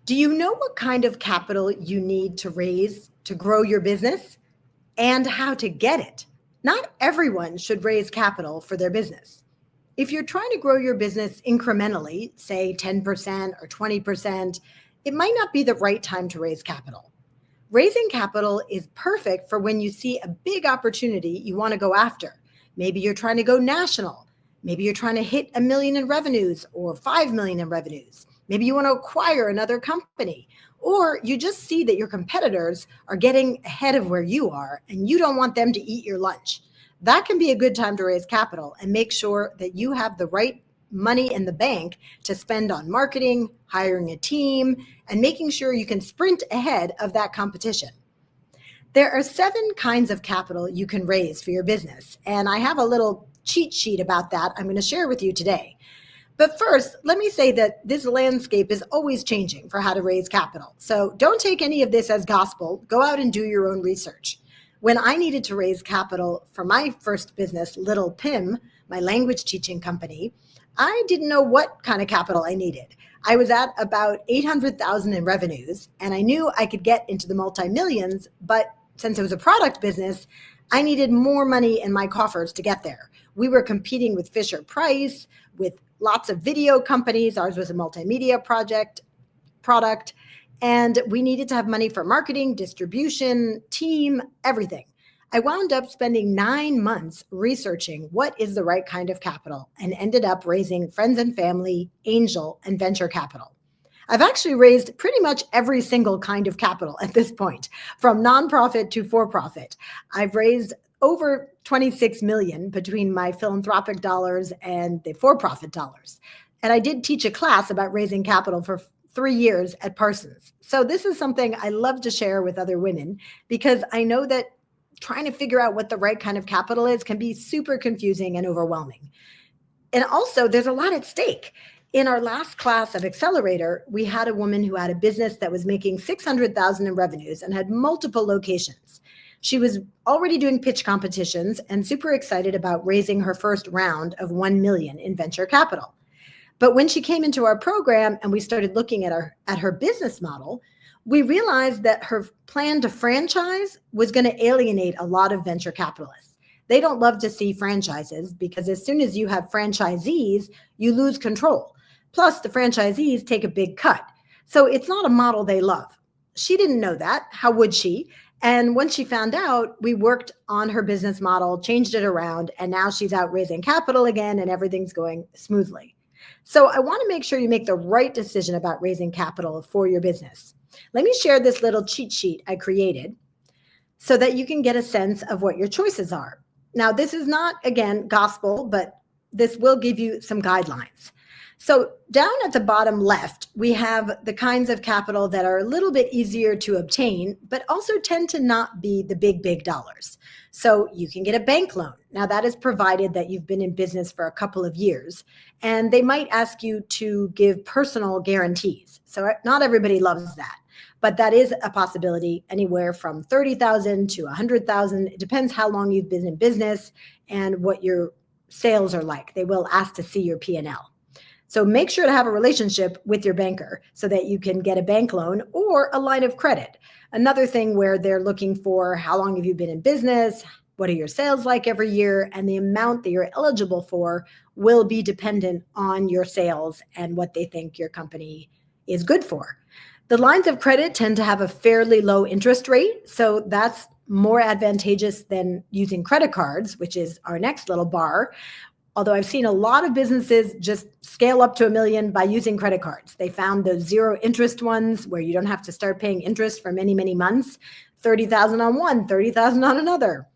Do you know what kind of capital you need to raise to grow your business and how to get it? Not everyone should raise capital for their business. If you're trying to grow your business incrementally, say 10% or 20%, it might not be the right time to raise capital. Raising capital is perfect for when you see a big opportunity you want to go after. Maybe you're trying to go national. Maybe you're trying to hit 1 million in revenues or 5 million in revenues. Maybe you want to acquire another company, or you just see that your competitors are getting ahead of where you are and you don't want them to eat your lunch. That can be a good time to raise capital and make sure that you have the right money in the bank to spend on marketing, hiring a team, and making sure you can sprint ahead of that competition. There are 7 kinds of capital you can raise for your business, and I have a little cheat sheet about that I'm going to share with you today. But first, let me say that this landscape is always changing for how to raise capital. So don't take any of this as gospel. Go out and do your own research. When I needed to raise capital for my first business, Little Pim, my language teaching company, I didn't know what kind of capital I needed. I was at about 800,000 in revenues, and I knew I could get into the multi-millions, but since it was a product business, I needed more money in my coffers to get there. We were competing with Fisher Price, with lots of video companies. Ours was a multimedia product, and we needed to have money for marketing, distribution, team, everything. I wound up spending 9 months researching what is the right kind of capital and ended up raising friends and family, angel, and venture capital. I've actually raised pretty much every single kind of capital at this point, from nonprofit to for-profit. I've raised over 26 million between my philanthropic dollars and the for-profit dollars. And I did teach a class about raising capital for 3 years at Parsons. So this is something I love to share with other women because I know that trying to figure out what the right kind of capital is can be super confusing and overwhelming. And also, there's a lot at stake. In our last class of Accelerator, we had a woman who had a business that was making 600,000 in revenues and had multiple locations. She was already doing pitch competitions and super excited about raising her first round of 1 million in venture capital. But when she came into our program and we started looking at her business model, we realized that her plan to franchise was going to alienate a lot of venture capitalists. They don't love to see franchises because as soon as you have franchisees, you lose control. Plus, the franchisees take a big cut. So it's not a model they love. She didn't know that. How would she? And once she found out, we worked on her business model, changed it around, and now she's out raising capital again and everything's going smoothly. So I want to make sure you make the right decision about raising capital for your business. Let me share this little cheat sheet I created so that you can get a sense of what your choices are. Now, this is not, again, gospel, but this will give you some guidelines. So down at the bottom left, we have the kinds of capital that are a little bit easier to obtain, but also tend to not be the big dollars. So you can get a bank loan. Now that is provided that you've been in business for a couple of years, and they might ask you to give personal guarantees. So not everybody loves that, but that is a possibility, anywhere from 30,000 to 100,000. It depends how long you've been in business and what your sales are like. They will ask to see your P&L. So make sure to have a relationship with your banker so that you can get a bank loan or a line of credit. Another thing where they're looking for how long have you been in business, what are your sales like every year, and the amount that you're eligible for will be dependent on your sales and what they think your company is good for. The lines of credit tend to have a fairly low interest rate, so that's more advantageous than using credit cards, which is our next little bar. Although I've seen a lot of businesses just scale up to 1 million by using credit cards. They found those 0 interest ones where you don't have to start paying interest for many, many months, 30,000 on one, 30,000 on another.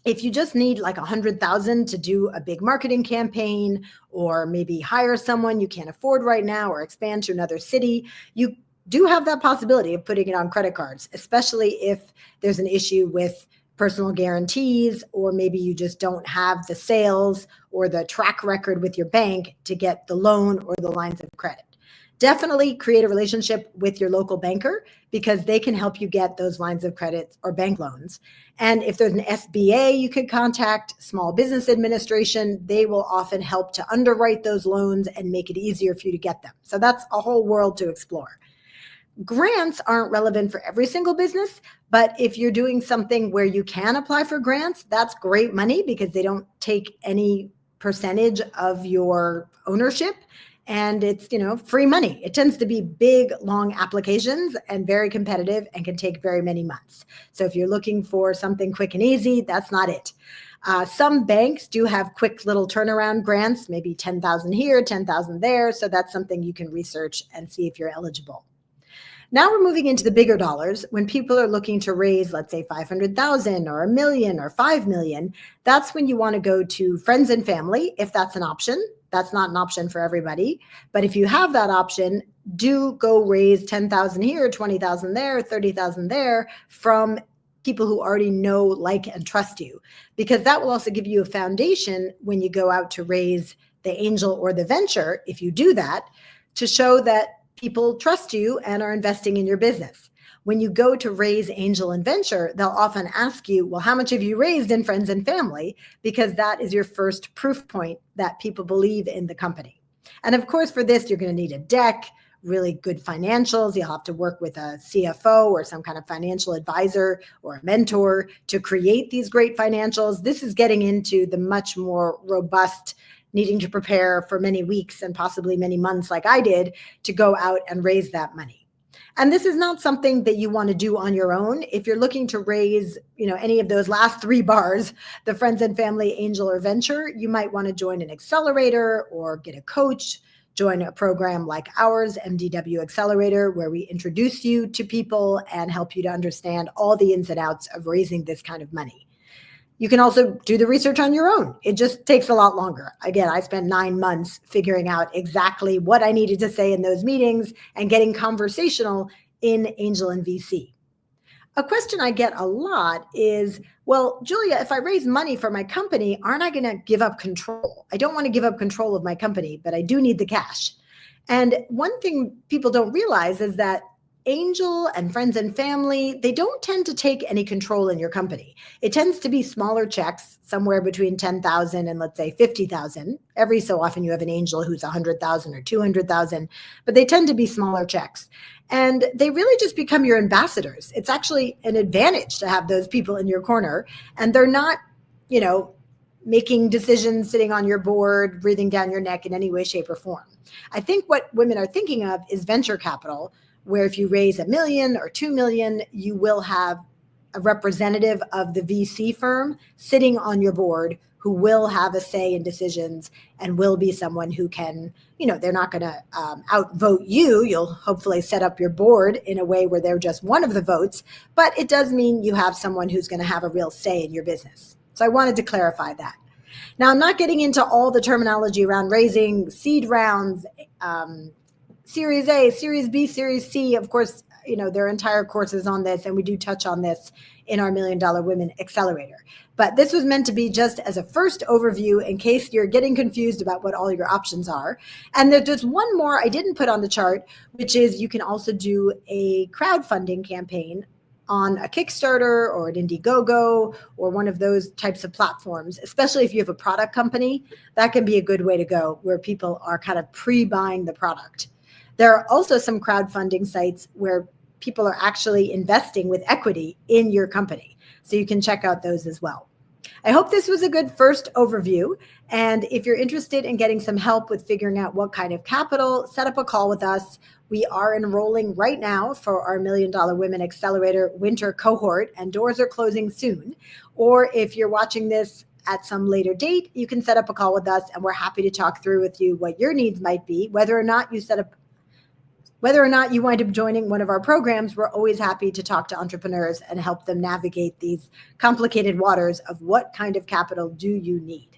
If you just need like 100,000 to do a big marketing campaign or maybe hire someone you can't afford right now or expand to another city, you do have that possibility of putting it on credit cards, especially if there's an issue with personal guarantees, or maybe you just don't have the sales or the track record with your bank to get the loan or the lines of credit. Definitely create a relationship with your local banker because they can help you get those lines of credit or bank loans. And if there's an SBA, you could contact Small Business Administration. They will often help to underwrite those loans and make it easier for you to get them. So that's a whole world to explore. Grants aren't relevant for every single business, but if you're doing something where you can apply for grants, that's great money because they don't take any percentage of your ownership, and it's, free money. It tends to be big, long applications and very competitive and can take very many months. So if you're looking for something quick and easy, that's not it. Some banks do have quick little turnaround grants, maybe 10,000 here, 10,000 there. So that's something you can research and see if you're eligible. Now we're moving into the bigger dollars. When people are looking to raise, let's say 500,000 or a million or 5 million, that's when you want to go to friends and family, if that's an option. That's not an option for everybody. But if you have that option, do go raise 10,000 here, 20,000 there, 30,000 there from people who already know, like, and trust you, because that will also give you a foundation when you go out to raise the angel or the venture, if you do that, to show that people trust you and are investing in your business. When you go to raise angel and venture, they'll often ask you, well, how much have you raised in friends and family? Because that is your first proof point that people believe in the company. And of course, for this, you're going to need a deck, really good financials. You'll have to work with a CFO or some kind of financial advisor or a mentor to create these great financials. This is getting into the much more robust, needing to prepare for many weeks and possibly many months, like I did, to go out and raise that money. And this is not something that you want to do on your own. If you're looking to raise, any of those last three bars, the friends and family, angel, or venture, you might want to join an accelerator or get a coach, join a program like ours, MDW Accelerator, where we introduce you to people and help you to understand all the ins and outs of raising this kind of money. You can also do the research on your own. It just takes a lot longer. Again, I spent 9 months figuring out exactly what I needed to say in those meetings and getting conversational in Angel and VC. A question I get a lot is, well, Julia, if I raise money for my company, aren't I going to give up control? I don't want to give up control of my company, but I do need the cash. And one thing people don't realize is that angel and friends and family, they don't tend to take any control in your company. It tends to be smaller checks, somewhere between 10,000 and let's say 50,000. Every so often you have an angel who's 100,000 or 200,000, but they tend to be smaller checks. And they really just become your ambassadors. It's actually an advantage to have those people in your corner, and they're not, making decisions sitting on your board, breathing down your neck in any way, shape, or form. I think what women are thinking of is venture capital, where if you raise $1 million or $2 million, you will have a representative of the VC firm sitting on your board who will have a say in decisions and will be someone who can, they're not going to outvote you. You'll hopefully set up your board in a way where they're just one of the votes, but it does mean you have someone who's going to have a real say in your business. So I wanted to clarify that. Now, I'm not getting into all the terminology around raising seed rounds, Series A, Series B, Series C. Of course, there are entire courses on this, and we do touch on this in our $1 Million Women Accelerator. But this was meant to be just as a first overview in case you're getting confused about what all your options are. And there's just one more I didn't put on the chart, which is you can also do a crowdfunding campaign on a Kickstarter or an Indiegogo or one of those types of platforms, especially if you have a product company. That can be a good way to go, where people are kind of pre-buying the product. There are also some crowdfunding sites where people are actually investing with equity in your company. So you can check out those as well. I hope this was a good first overview. And if you're interested in getting some help with figuring out what kind of capital, set up a call with us. We are enrolling right now for our $1 Million Women Accelerator winter cohort, and doors are closing soon. Or if you're watching this at some later date, you can set up a call with us, and we're happy to talk through with you what your needs might be, whether or not you wind up joining one of our programs. We're always happy to talk to entrepreneurs and help them navigate these complicated waters of what kind of capital do you need.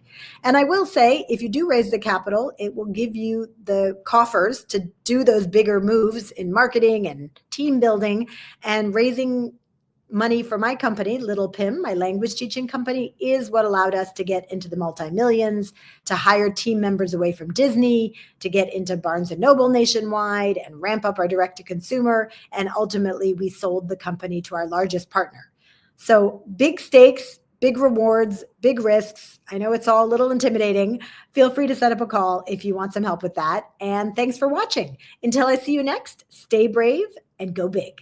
And I will say, if you do raise the capital, it will give you the coffers to do those bigger moves in marketing and team building. And raising money for my company, Little Pim, my language teaching company, is what allowed us to get into the multi-millions, to hire team members away from Disney, to get into Barnes & Noble nationwide and ramp up our direct-to-consumer. And ultimately, we sold the company to our largest partner. So big stakes, big rewards, big risks. I know it's all a little intimidating. Feel free to set up a call if you want some help with that. And thanks for watching. Until I see you next, stay brave and go big.